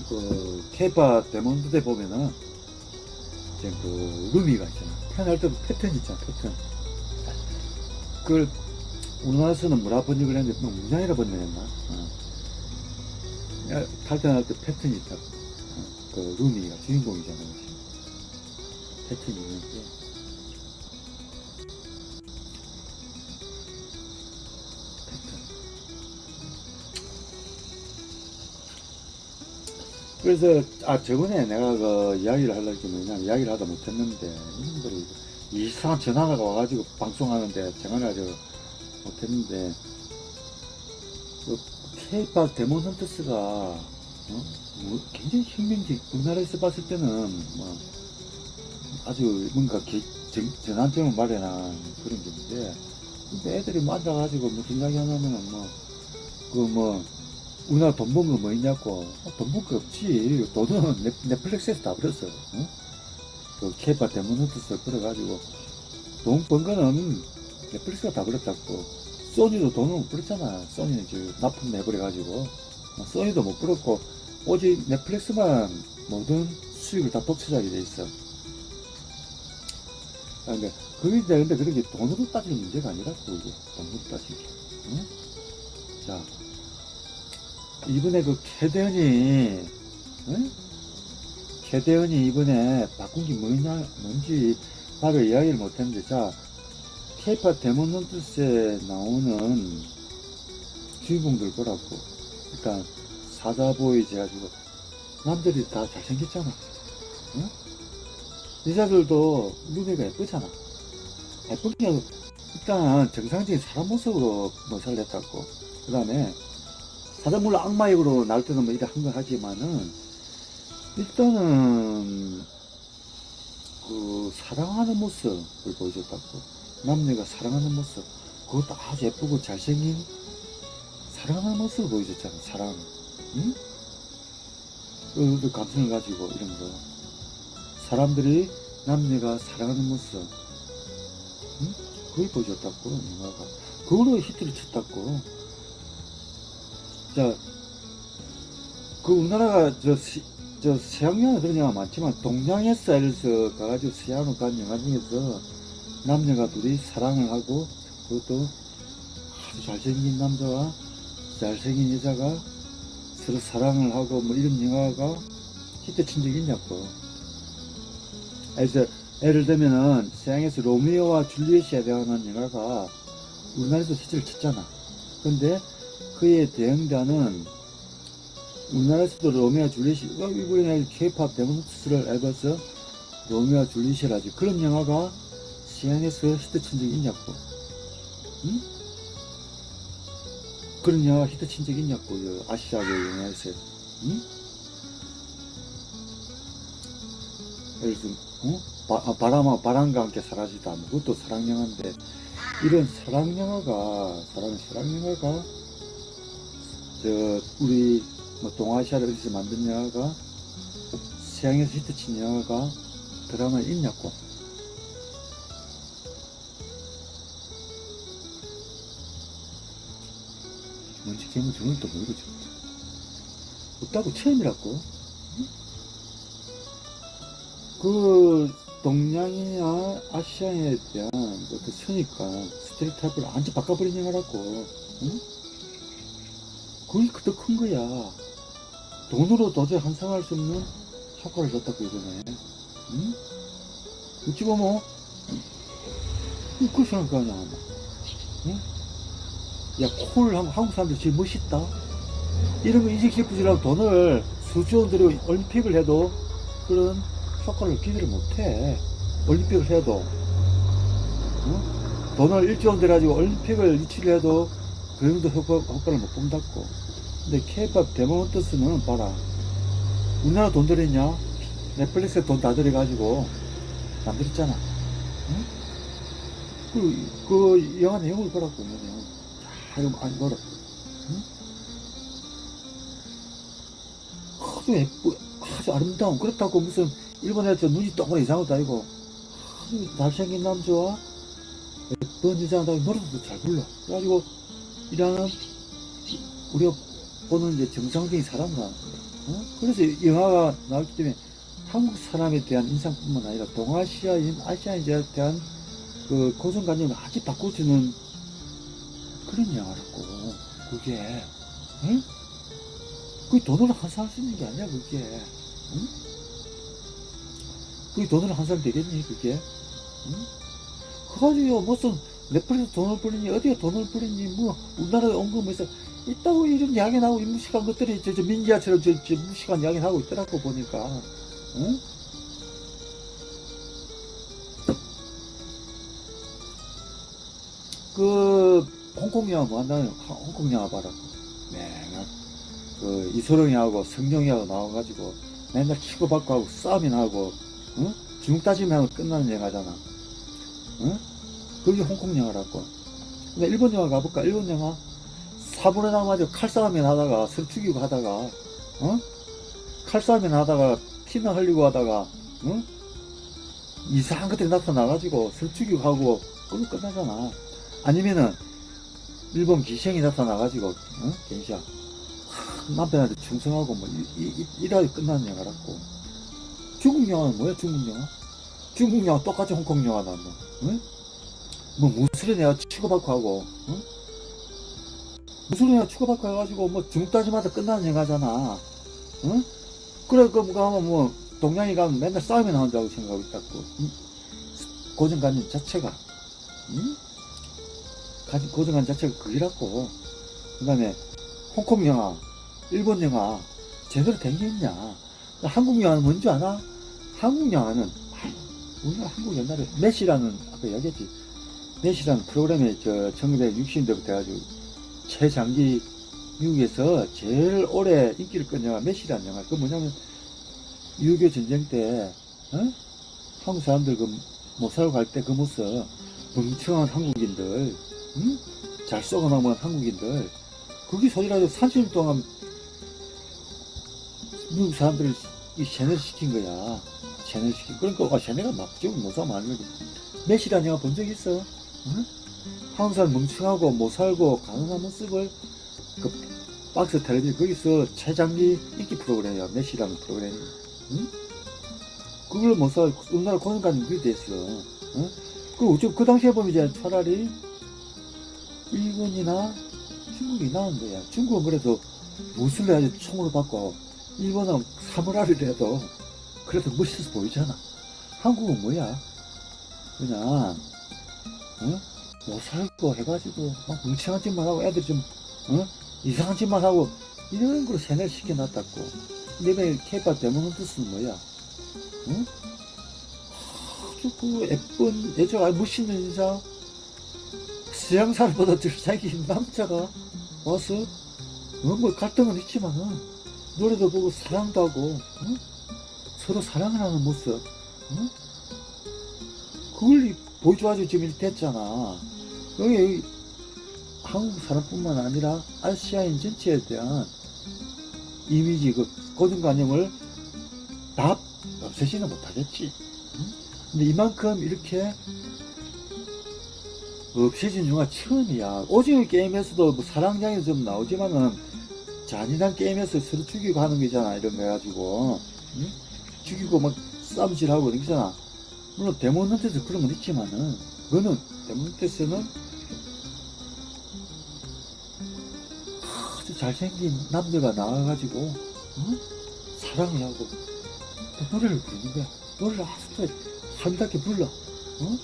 그 케이팝 데몬드대 보면은 이제 그 루미가 있잖아. 태어날 때도 패턴 있잖아. 패턴. 그걸 우리나라에서는 뭐라 번역을 했는데 뭐 문양이라 번역했나? 탈퇴할 때 패턴이 있다고. 그 루미가 주인공이잖아. 패턴이 있는데. 그래서 저번에 내가 그 이야기를 하려고 했더니 이야기를 하다 못했는데 이분들이 이상한 전화가 와가지고 방송하는데 전화를 못했는데 그 K-pop 데몬 헌터스가 뭐 굉장히 혁명적, 우리나라에서 봤을 때는 뭐 아주 뭔가 전환점을 마련한 그런 게 있는데, 근데 애들이 뭐 앉아가지고 무슨 이야기 하냐면은 우리나라 돈 번 거 뭐 있냐고. 돈 번 거 없지. 돈은 넷플릭스에서 다 벌었어. 그 K-pop 데몬 헌터스 그래가지고 돈 번 거는 넷플릭스가 다 벌었다고. 소니도 돈을 못 벌었잖아. 소니는 지금 납품 내버려가지고 소니도 못 벌었고 오직 넷플릭스만 모든 수익을 다 독차지하게 돼 있어. 그러니까 근데 그런 게 돈으로 따지는 문제가 아니라고. 이게 돈으로 따지는 게. 응? 자, 이번에 그 캐대언이 캐대언이 이번에 바꾼 게 뭔지 바로 이야기를 못했는데, 자, K-pop 데몬 헌터스에 나오는 주인공들 보라고. 일단 사자보이즈 해가지고 남들이 다 잘생겼잖아. 응? 여자들도 눈이가 예쁘잖아. 예쁜 게 아니고 일단 정상적인 사람 모습으로 뭐 살렸다고. 그 다음에 사자 물론 악마 역으로 나올 때는 뭐 이래 한 건 하지만은 일단은 그 사랑하는 모습을 보여줬다고. 남녀가 사랑하는 모습, 그것도 아주 예쁘고 잘생긴 사랑하는 모습을 보여줬잖아. 사랑. 응? 그 감성을 가지고 이런 거. 사람들이 남녀가 사랑하는 모습, 응? 그걸 보여줬다고. 영화가 그걸로 히트를 쳤다고. 자, 그 우리나라가 저 서양 영화 그런 영화 많지만 동양에서 예를 들어서 가가지고 서양으로 간 영화 중에서 남녀가 둘이 사랑을 하고 그것도 아주 잘생긴 남자와 잘생긴 여자가 서로 사랑을 하고 뭐 이런 영화가 히트 친 적이 있냐고. 그래서 예를 들면은 서양에서 로미오와 줄리엣에 대한 영화가 우리나라에서 히트를 쳤잖아. 근데 그에 대응자는 우리나라에서도 로미오와 줄리엣이 이번에 K-pop 데몬 헌터스를 앨범에서 로미오와 줄리엣이라지 그런 영화가 서양에서 히트 친 적이 있냐고. 응? 그런 영화 히트 친 적이 있냐고. 아시아계 영화에서. 응? 예를 들어 바람과 함께 사라지다. 그것도 사랑 영화인데 이런 사랑 영화가 우리 뭐 동아시아를 어디서 만든 영화가 서양에서 히트 친 영화가 드라마에 있냐고. 뭔지 걔는 저는 또 모르겠죠. 없다고. 처음이라고. 응? 그 동양이나 아시아에 대한 그 선입관, 스테레오타입을 완전 바꿔버린 영화라고. 응? 그게 더 큰 거야. 돈으로 도저히 환상할 수 없는 효과를 줬다고 이번에. 응? 어찌 보면 그 생각하냐. 응? 야, 콜 하면 한국 사람들 제일 멋있다. 이런 거 인식시키려고 돈을 수조 원 들여 올림픽을 해도 그런 효과를 기대를 못해. 올림픽을 해도. 응? 돈을 1조 원 들여가지고 올림픽을 유치를 해도 그 정도 효과를 못 본다고. 근데 K-pop 데몬 헌터스는 봐라. 우리나라 돈 들였냐? 넷플릭스에 돈 다 들여가지고 만들었잖아. 응? 그 영화 내용을 보라고. 내용. 이거 안 걸어. 응? 아주 예쁘, 아주 아름다운. 그렇다고 무슨 일본에서 눈이 동그랗게 이상하다 이거. 아주 잘생긴 남자와 예쁜 여자한테 노래도 잘 불러. 그래가지고 일하는 우리가 보는 이제 정상적인 사람과 그래서 영화가 나왔기 때문에 한국 사람에 대한 인상뿐만 아니라 동아시아인, 아시아인에 대한 그 고정관념을 아주 바꿔주는 그런 영화라고. 그게, 응? 그게 돈으로 환산할 수 있는 게 아니야, 그게. 응? 그게 돈으로 환산 되겠니, 그게? 응? 그가지고 무슨 넷플릭스 돈을 벌리니, 어디에 돈을 벌리니, 뭐, 우리나라에 온 거 뭐 있어. 있다고 이런 이야기 나오고, 이 무식한 것들이, 민지아처럼 무식한 이야기 나오고 있더라고, 보니까. 응? 그, 홍콩 영화 뭐 한다요? 홍콩 영화 봐라. 맨날, 그, 이소룡이하고 성룡이하고 나와가지고, 맨날 치고받고 하고, 싸움이나 하고, 응? 주먹 다짐이 하고 끝나는 영화잖아. 응? 그게 홍콩 영화라고. 근데 일본 영화 가볼까? 일본 영화? 사물에 나와가지고 칼싸움이나 하다가, 서로 죽이고 하다가, 어? 칼싸움이나 하다가, 피나 흘리고 하다가, 응? 이상한 것들이 나타나가지고, 서로 죽이고 하고, 그거 끝나잖아. 아니면은, 일본 기생이 나타나가지고, 어? 괜시야. 남편한테 충성하고, 뭐, 이라고 끝나는 영화라고. 중국 영화는 뭐야, 중국 영화? 중국 영화 똑같이 홍콩 영화나, 뭐, 응? 뭐, 무술에 내가 치고받고 하고, 응? 무술에 내가 치고받고 해가지고, 뭐, 중국 따지마다 끝나는 영화잖아. 응? 그래, 그, 가면 뭐, 동양이 가면 맨날 싸움이 나온다고 생각하고 있다고. 고정관념 자체가, 응? 고정관념 자체가 그기라고. 그 다음에, 홍콩 영화, 일본 영화, 제대로 된 게 있냐? 한국 영화는 뭔지 아나? 한국 영화는, 우리나라 한국 옛날에, 메시라는, 아까 이야기했지. 메시라는 프로그램에 1960년대부터 해가지고, 최장기 미국에서 제일 오래 인기를 끈 영화, 메시라는 영화. 그 뭐냐면, 6.25 전쟁 때, 어? 한국 사람들 못 살고 갈 때 그 모습, 멍청한 한국인들, 응? 잘 썩어나온 한국인들, 그게 소리라도 30년 동안 미국 사람들을 세뇌를 시킨 거야. 세뇌를 시킨. 그러니까, 세뇌가 나쁘지, 못 살면 안 되고. 메시라는 영화 본 적 있어? 응? 한국 사람 멍청하고 못 살고 가난한 모습을 그 박스 텔레비전 거기서 최장기 인기 프로그램이야. 메시라는 프로그램이. 응? 그걸 못 살, 우리나라 고정관념이 그게 됐어. 응? 그 당시에 보면 이제 차라리 일본이나 중국이 나은 거야. 중국은 그래도 무술을 아주 총으로 받고, 일본은 사무라이를 해도 그래도 멋있어 보이잖아. 한국은 뭐야? 그냥, 어? 못 살고 해가지고, 막 뭉치한 짓만 하고, 애들 좀, 어? 이상한 짓만 하고, 이런 거로 세뇌를 시켜놨다고. 내가 케이팝 대목은 뜻은 뭐야? 응? 아주 그 예쁜, 예전 아주 멋있는 인상, 서양 사람보다 더 잘생긴 남자가 와서, 뭐 갈등은 있지만은, 노래도 보고 사랑도 하고, 응? 서로 사랑을 하는 모습, 응? 그걸 보여줘가지고 지금 이렇게 됐잖아. 여기 한국 사람뿐만 아니라 아시아인 전체에 대한 이미지, 그 고정관념을 다 없애지는 못하겠지. 응? 근데 이만큼 이렇게 없애진 영화 처음이야. 오징어 게임에서도 뭐 사랑장이 좀 나오지만은 잔인한 게임에서 서로 죽이고 하는 거잖아. 이런 거 해가지고, 응? 죽이고 막 싸움질하고 이런 거잖아. 물론 데모넌트에서 그런 건 있지만은, 그거는 데모넌트에서는 아주 잘생긴 남자가 나와가지고, 응? 사랑을 하고 또 노래를 부르는 거야. 노래를 아주 한답게 불러. 어?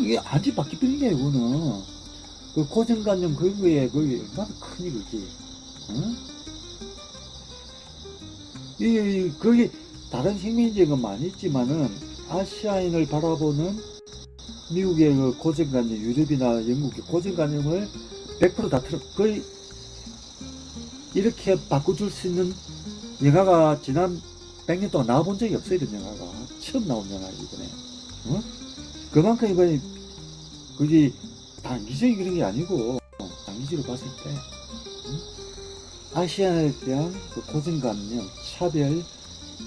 이게 아주 바퀴 뚫린 게 이거는. 그 고정관념 그거에 그게 얼마나 크니 그게. 어? 거기 다른 식민지가 많이 있지만은 아시아인을 바라보는 미국의 그 고정관념, 유럽이나 영국의 고정관념을 100%다 거의 이렇게 바꿔줄 수 있는 영화가 지난 100년 동안 나와본 적이 없어요. 이런 영화가 처음 나온 영화 이번에. 어? 그만큼 이번에 그게 단기적인 그런 게 아니고 장기적으로 봤을 때, 응? 아시아에 대한 그 고정관념, 차별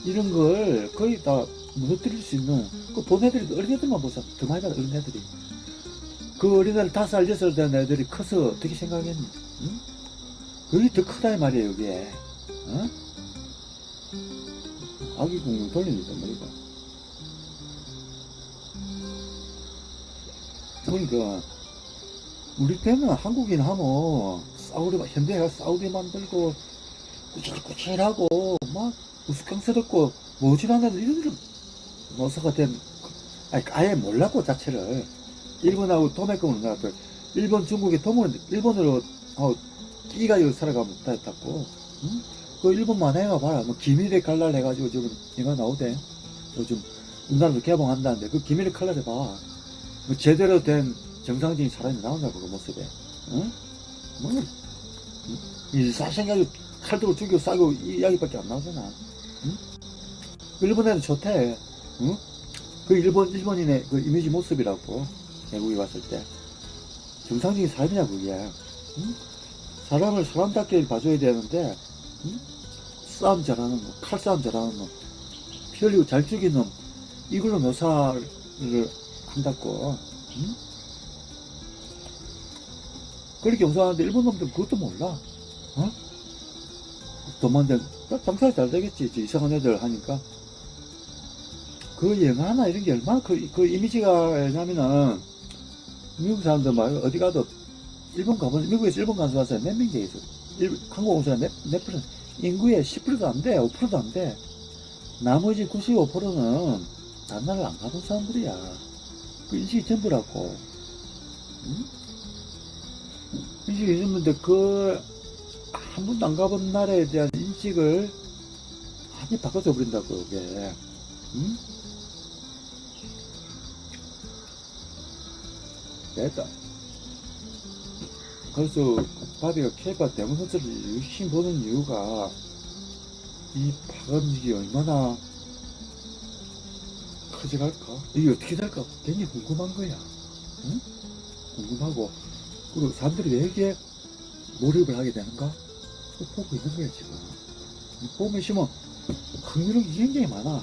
이런 걸 거의 다 무너뜨릴 수 있는, 그 본 애들이 어린애들만 보자. 더 많이 봐도 어린애들이. 그 어린애들 5살, 6살 된 애들이 커서 어떻게 생각했니? 응? 그게 더 크다 이 말이에요 이게. 어? 아기 공룡 돌리니까 머리가. 그러니까 우리 때는 한국인 하면 사우디 현대가 사우디 만들고 꾸질꾸질하고 막 우스꽝스럽고 뭐지라는 이런 노사가 된 아니, 아예 몰랐고 자체를 일본하고 도매금을 나왔더 일본 중국에 도면 일본으로 끼가지고 살아가면 됐다고. 응? 그 일본 만화가 봐라 뭐 기밀의 칼날 해가지고 지금 영화 나오대. 요즘 우리나라도 개봉한다는데 그 기밀의 칼날 해봐. 뭐 제대로 된 정상적인 사람이 나온다고 그 모습에. 응? 뭐 이 사생가지고 칼 들고 죽이고 싸고 이 이야기밖에 안 나오잖아. 응? 그 일본 애는 좋대. 응? 그 일본인의 그 이미지 모습이라고 외국에 왔을 때 정상적인 삶이냐 그게. 응? 사람을 사람답게 봐줘야 되는데 응? 싸움 잘하는 놈, 칼싸움 잘하는 놈, 피 흘리고 잘 죽이는 놈 이걸로 묘사를 한다고. 응? 그렇게 묘사하는데 일본 놈들은 그것도 몰라. 어? 도망자 장사가 잘 되겠지 이상한 애들 하니까. 그 영화나 이런 게 얼마나 그 이미지가 왜냐면은 미국 사람들 막 어디 가도 일본 가보면 미국에서 일본 간 사람 몇 명 돼 있어. 한국 온 사람 몇 프로? 인구의 10%도 안 돼, 5%도 안 돼. 나머지 95%는 다른 나라를 안 가본 사람들이야. 그 인식이 전부라고. 응? 인식이 전부인데 한 번도 안 가본 나라에 대한 인식을 완전히 바꿔줘 버린다고 그게. 응? 됐다. 그래서 바비가 케이팝 대문 선수를 열심히 보는 이유가 이 파급력이 얼마나 커져갈까? 이게 어떻게 될까? 굉장히 궁금한 거야. 응? 궁금하고 그리고 사람들이 왜 이게 몰입을 하게 되는가? 보고 있는 거야 지금. 보면 심은 흥미력이 굉장히 많아.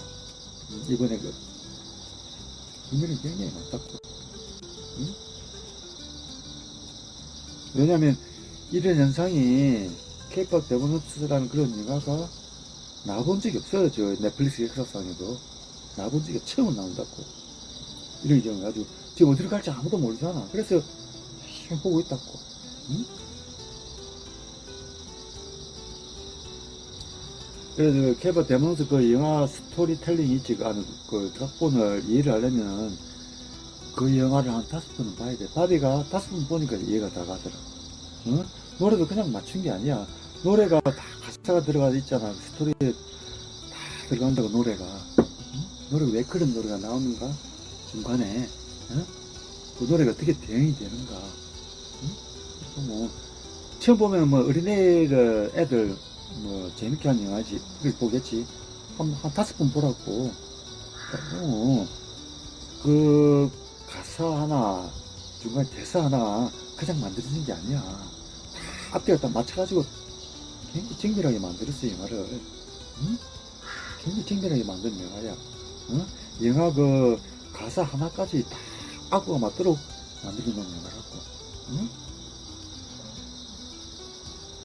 이번에 흥미력이 굉장히 많다고. 응? 왜냐면 이런 현상이 케이팝 데모노츠라는 그런 영화가 나와본 적이 없어요. 저 넷플릭스 역사상에도 나와본 적이 처음 나온다고. 이런 경우 아주 지금 어디로 갈지 아무도 모르잖아. 그래서 지금 보고 있다고. 응? 그래서 케이팝 데모노츠 그 영화 스토리텔링이 있지. 그 각본을 이해를 하려면 그 영화를 한 5번은 봐야 돼. 바비가 5번 보니까 이해가 다 가더라. 어? 노래도 그냥 맞춘 게 아니야. 노래가 다 가사가 들어가 있잖아. 스토리에 다 들어간다고 노래가. 응? 노래가 왜 그런 노래가 나오는가? 중간에. 어? 그 노래가 어떻게 대응이 되는가? 응? 뭐 처음 보면 뭐 어린애들 애들 뭐 재밌게 하는 영화지. 그걸 보겠지. 한 5번 보라고. 그 가사 하나 중간에 대사 하나 그냥 만들어진 게 아니야. 다 앞뒤가 딱 맞춰가지고 굉장히 정밀하게 만들었어 영화를. 응? 굉장히 정밀하게 만든 영화야. 응? 영화 그 가사 하나까지 다 악보가 맞도록 만들어 놓은 영화라고. 응?